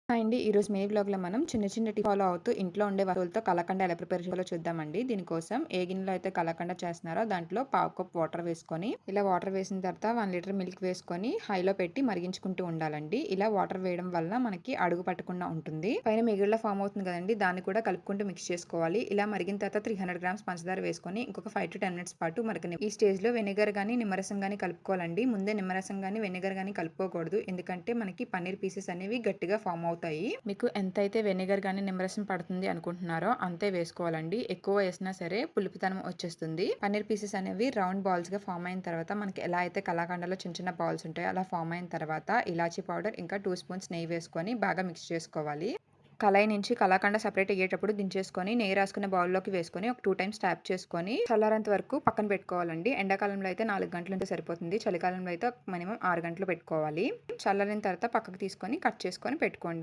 Hi అండి. ఈరోజు మే వ్లాగ్‌లో మనం చిన్న చిన్న టిప్ ఫాలో అవుతూ ఇంట్లో ఉండే వస్తువులతో కలాకండ్ ఎలా ప్రిపేర్ చేయాలో చూద్దామండి. దీనికోసం ఏ గిన్నెలో అయితే కలాకండ చేస్తున్నారో దాంట్లో పావు కప్ వాటర్ వేసుకొని, ఇలా వాటర్ వేసిన తర్వాత 1 లీటర్ మిల్క్ వేసుకొని హైలో పెట్టి మరిగించుకుంటూ ఉండాలండి. ఇలా వాటర్ వేయడం వల్ల మనకి అడుగు పట్టకుండా ఉంటుంది. పైన మిగిలిలా ఫామ్ అవుతుంది కదండీ! దాన్ని కూడా కలుపుకుంటూ మిక్స్ చేసుకోవాలి. ఇలా మరిగిన తర్వాత 300 గ్రామ్స్ పంచదార వేసుకొని ఇంకొక 5-10 మినిట్స్ పాటు మరగని ఈ స్టేజ్‌లో వెనిగర్ గాని, నిమ్మరసం గాని కలుపుకోవాలండి. ముందే నిమ్మరసం గాని, వెనిగర్ గాని కలుపుకోకూడదు. ఎందుకంటే మనకి పన్నీర్ పీసెస్ అనేవి గట్టిగా ఫామ్ అవుతాయి. మీకు ఎంతైతే వెనిగర్ గాని నిమ్మరసం పడుతుంది అనుకుంటున్నారో అంతే వేసుకోవాలండి. ఎక్కువ వేసినా సరే పులుపుతనం వచ్చేస్తుంది. పన్నీర్ పీసెస్ అనేవి రౌండ్ బాల్స్ గా ఫామ్ అయిన తర్వాత మనకి ఎలా అయితే కలాకండలో చిన్న చిన్న బాల్స్ ఉంటాయో అలా ఫామ్ అయిన తర్వాత ఇలాచీ పౌడర్ ఇంకా 2 స్పూన్స్ నెయ్యి వేసుకొని బాగా మిక్స్ చేసుకోవాలి. కళాయి నుంచి కలాకండ సెపరేట్ అయ్యేటప్పుడు దించేసుకొని నెయ్యి రాసుకున్న బౌల్‌లోకి వేసుకొని ఒక 2 టైమ్స్ ట్యాప్ చేసుకొని చల్లారేంత వరకు పక్కన పెట్టుకోవాలండి. ఎండాకాలంలో అయితే 4 గంటలు ఉంటే సరిపోతుంది. చలికాలంలో అయితే మినిమమ్ 6 గంటలు పెట్టుకోవాలి. చల్లారిన తర్వాత పక్కకు తీసుకొని కట్ చేసుకొని పెట్టుకోండి.